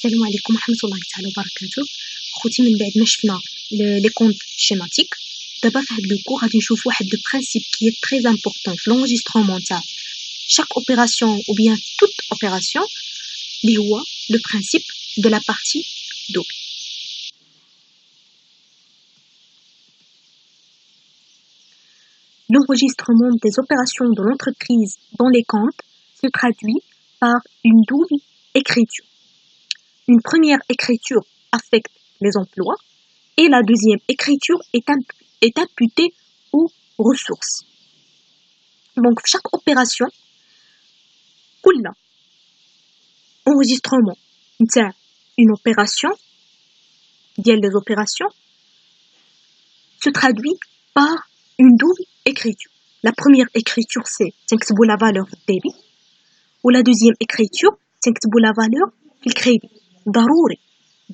السلام عليكم ورحمة الله تعالى وبركاته. خوتي من بعد ما شفنا لي كونت شيماتيك، دابا في هاد لو كور غادي نشوف واحد لو برينسيپ كي تري امبورطون في لونجسترومون تاع chaque opération ou bien toute opération اللي هو le principe de la partie double. L'enregistrement des opérations de l'entreprise dans les comptes se traduit par une double écriture. Une première écriture affecte les emplois et la deuxième écriture est imputée aux ressources. Donc, chaque opération, كل enregistrement نتاع une opération ديال les opérations se traduit par une double écriture. La première écriture c'est تنكتبوا la valeur في الديبي و la deuxième écriture تنكتبوا la valeur في الكريدي ضروري.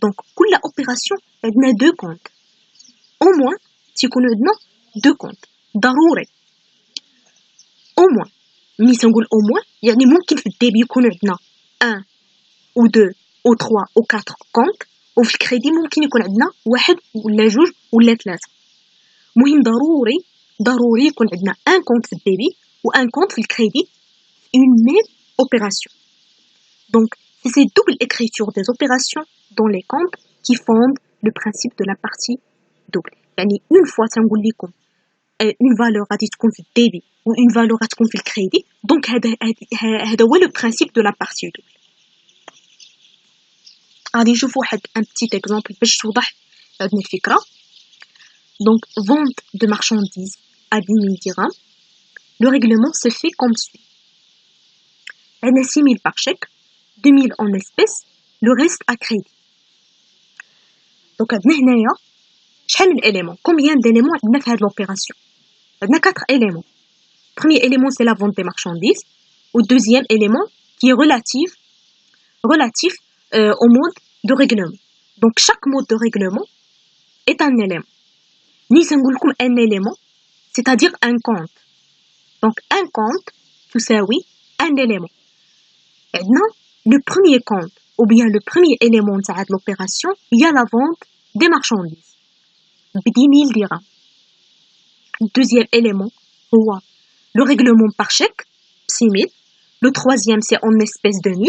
donc كل opération عندنا deux comptes au moins تيكونوا عندنا deux comptes ضروري au moins. ملي تنقول au moins يعني ممكن في الديبي يكون عندنا 1 ou 2 ou 3 ou 4 comptes وفي الكريدي ممكن يكون عندنا واحد ولا جوج ولا ثلاثة. مهم ضروري يكون عندنا un compte في الديبي و un compte في الكريدي une même opération. Donc c'est ces doubles écritures des opérations dans les comptes qui fondent le principe de la partie double. يعني une fois تنقول لكم une valeur غادي تكون في الديبي و une valeur غادي تكون في الكريدي donc هذا هو le principe de la partie double. غادي نشوف واحد un petit exemple باش توضح عندنا الفكرة. Donc vente de marchandises à 10 000 dirhams. Le règlement se fait comme suit. عندنا 6 000 par chèque, 2 000 en espèces, le reste à crédit. Donc عندنا هنايا شحال من éléments. Combien d'éléments عندنا في هاد l'opération؟ عندنا 4 éléments. Premier élément c'est la vente des marchandises. Ou deuxième élément qui est relatif au mode de règlement. Donc chaque mode de règlement est un élément. Ni سنقولكم un élément, c'est-à-dire un compte. Donc un compte تساوي un élément. عندنا le premier compte ou bien le premier élément تاع l'opération il y a la vente des marchandises ب 10 000 dirhams. Le deuxième élément هو le règlement par chèque 6 000. Le troisième c'est en espèces 2 000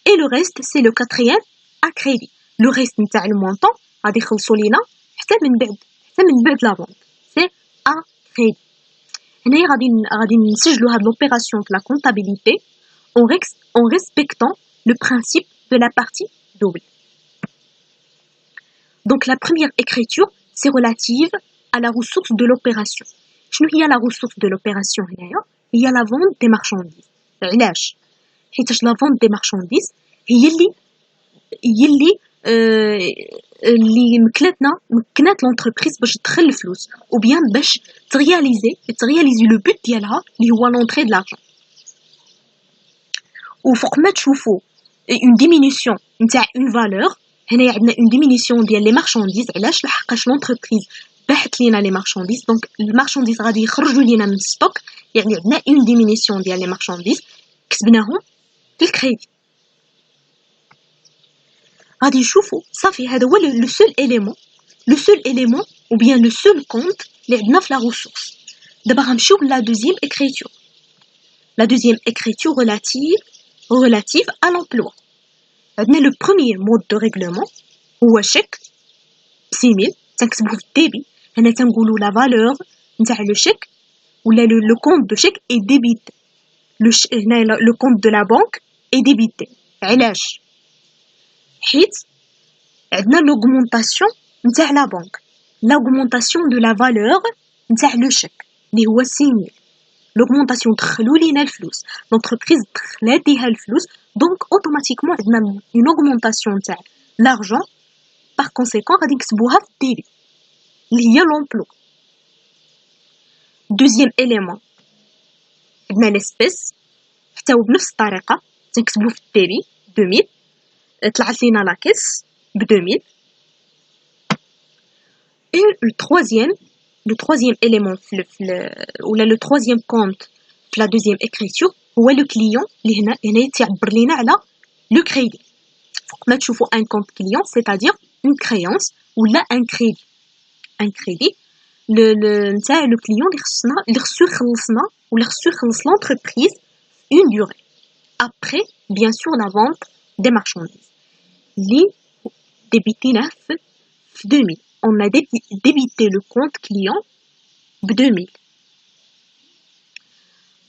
et le reste c'est le quatrième à crédit. Le reste نتاع le montant غادي يخلصوا لينا حتى من بعد la vente c'est à crédit. هنايا غادي نسجلوا هاد l'opération في la comptabilité en respectant le principe de la partie double. Donc la première écriture c'est relative à la ressource de l'opération. شنو هي la ressource de l'opération هنايا؟ هي la vente des marchandises. علاش؟ حيتاش la vente des marchandises هي اللي مكنات لونتربريز باش تدخل الفلوس او بيان باش ترياليزي لو بوت ديالها اللي هو لونطري د لارجون. وفوق ما تشوفوا اون ديمينيسيون نتاع اون فالور هنايا عندنا اون ديمينيسيون ديال لي مارشانديز. علاش؟ لحقاش لونتربريز باحت لينا لي مارشانديز دونك المارشانديز غادي يخرجوا لينا من ستوك يعني عندنا اون ديمينيسيون ديال لي مارشانديز كسبناهم في الكريدي. غادي نشوفوا صافي هذا هو لو سول élément ou bien le seul compte اللي عندنا في لا ressource. دابا غنمشيو لا deuxième écriture. La deuxième écriture relative à l'emploi. عندنا le premier mode de règlement هو chèque 6 000 تنكتبوه في الديبي. هنا تنقولوا la valeur نتاع le chèque ولا le compte de chèque est débité. هنا le compte de la banque est débité. علاش؟ حيت عندنا l'augmentation نتاع la banque, l'augmentation de la valeur نتاع le chèque اللي هو 6 000. l'augmentation دخلوا لينا الفلوس l'entreprise دخلات ليها الفلوس donc automatiquement عندنا une augmentation نتاع l'argent. par conséquent غادي نكتبوها في الديبي اللي هي l'emploi. deuxième élément عندنا l'espèce حتى هو بنفس الطريقة تنكتبوه في الديبي 2000 طلعت لينا لا كيس ب 2000. et le troisième élément ولا le troisième compte في la deuxième écriture هو le client اللي هنا تعبر لينا على le crédit. فوق ما تشوفوا ان كونت كليون c'est-à-dire une créance ولا ان كريدي. ان كريدي نتاع لو كليون اللي خصو يخلصنا ولا خصو يخلص لونتربريز une durée après bien sûr la vente des marchandises اللي ديبيتيناه في 2000. on a débité le compte client ب 2000.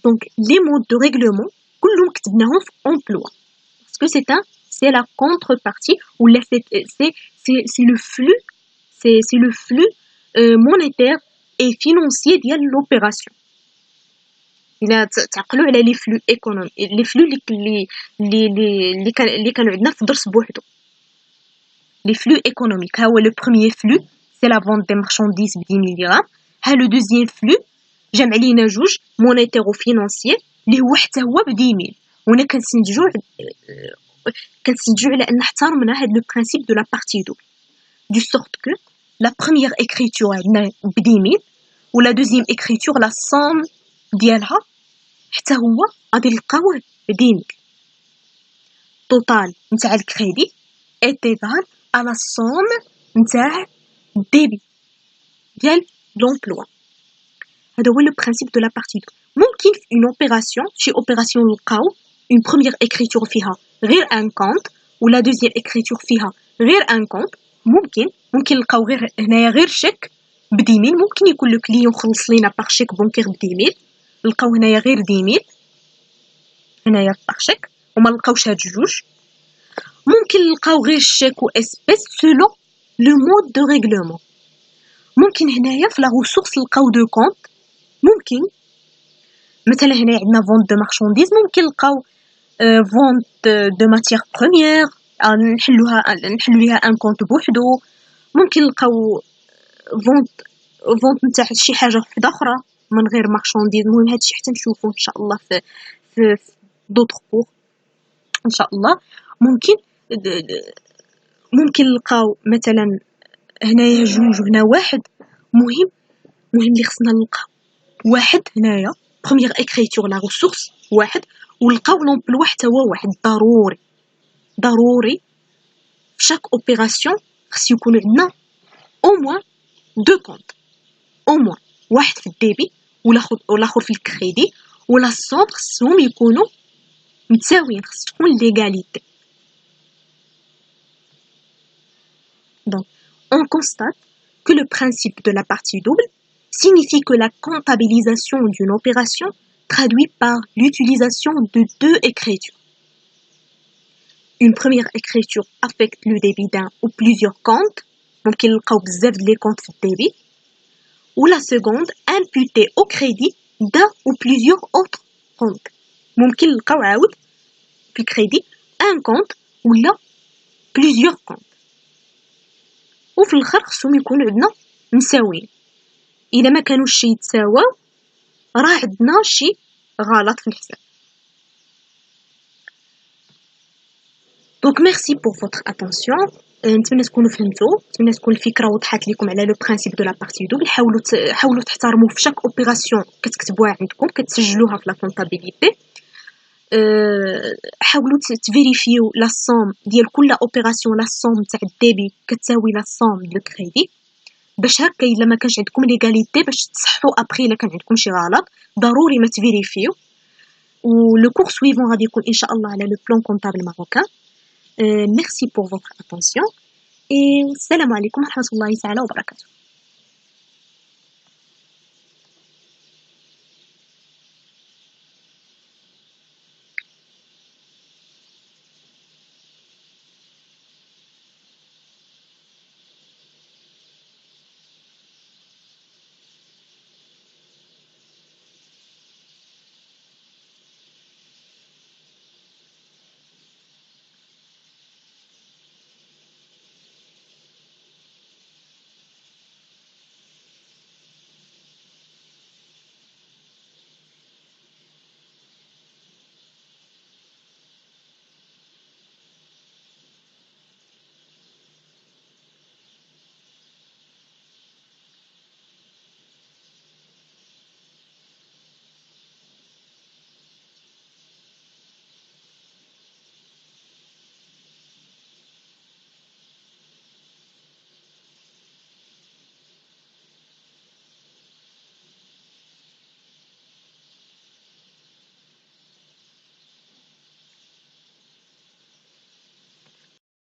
donc les mots de règlement كلهم كتبناهم في emploi parce que c'est la contrepartie ou c'est le flux monétaire et financier ديال l'opération. إلا تعقلوا على لي فلو ايكونومي لي فلو اللي كانوا عندنا في الدرس بوحدو. لي فلو ايكونوميك ها هو لو بروميير فلو سي لا فونت دي مارشانديز ب 10 درهم. ها لو دوزيام فلو جمع لينا جوج مونيتير و فينانسيير اللي هو حتى هو ب 10000. وهنا كنستنتجوا على ان احترمنا هاد لو برينسيپ دو لا بارتي دوبل دو سورت كو لا بروميير écriture عندنا ب 10000 و لا دوزيام écriture لا somme ديالها حتى هو غادي نلقاوه ب 10000. توتال نتاع الكريدي est égal à la somme نتاع الديبي ديال l'emploi. هذا هو لو برينسيپ دو لا بارتي دوبل. ممكن في اون اوبيراسيون شي اوبيراسيون نلقاو اون بروميير écriture فيها غير ان كونت ولا دوزيام écriture فيها غير ان كونت. ممكن نلقاو غير هنايا غير شيك ب 10000. ممكن يكون لو كليون خلص لينا باغ شيك بونكير ب 10000 نلقاو هنايا غير 10000 هنايا باغ شيك وما نلقاوش هاد جوج. ممكن نلقاو غير شيك و اسبيس سولون لو مود دو ريغلومون. ممكن هنايا في لا ريسورس نلقاو دو كونت. ممكن مثلا هنا عندنا فونت دو مارشانديز ممكن نلقاو فونت دو ماتيير بروميير نحلو ليها ان كونت بوحدو. ممكن نلقاو فونت نتاع شي حاجه وحده اخرى من غير مارشانديز. المهم هادشي حتى نشوفوه ان شاء الله في دوطخ كور ان شاء الله. ممكن نلقاو مثلا هنايا جوج وهنا واحد. مهم اللي خصنا نلقاو واحد هنايا بروميير écriture لا ريسورس واحد ونلقاو لومبلوا حتى هو واحد. ضروري في شاك اوبيراسيون خص يكون عندنا او موان دو كونت. او موان واحد في الديبي والاخر في الكريدي ولا الصوم خصهم يكونوا متساويين. خص تكون ليغاليتي. donc on constate que le principe de la partie double signifie que la comptabilisation d'une opération traduit par l'utilisation de deux écritures. Une première écriture affecte le débit d'un ou plusieurs comptes, donc il y a les comptes في débit, ou la seconde imputée au crédit d'un ou plusieurs autres comptes. ممكن نلقاو عاود في الكريدي un compte ولا plusieurs comptes. وفي الاخر خصهم يكونوا عندنا مساويين. اذا ما كانوش شي يتساواو راه عندنا شي غلط في الحساب. دونك ميرسي بور فوتر اتونسيون. نتمنى تكونوا فهمتوا. نتمنى تكون الفكره وضحت لكم على لو برينسيپ دو لا بارتي دوبل. حاولوا تحترموا في شاك اوبيراسيون كتكتبوها عندكم كتسجلوها في لا كونطابيليتي. حاولوا تفيريفيو لا سوم ديال كل اوبيراسيون. لا سوم تاع الديبي كتساوي لا سوم ديال الكريدي باش هكا الا ما كانش عندكم ليغاليتي باش تصححوا ابري الا كان عندكم شي غلط ضروري ما تفيريفيو. و لو كور سويفون غادي يكون ان شاء الله على لو بلان كونطابل ماروكان. ميرسي بور فوتر اتونسيون et السلام عليكم ورحمه الله تعالى وبركاته.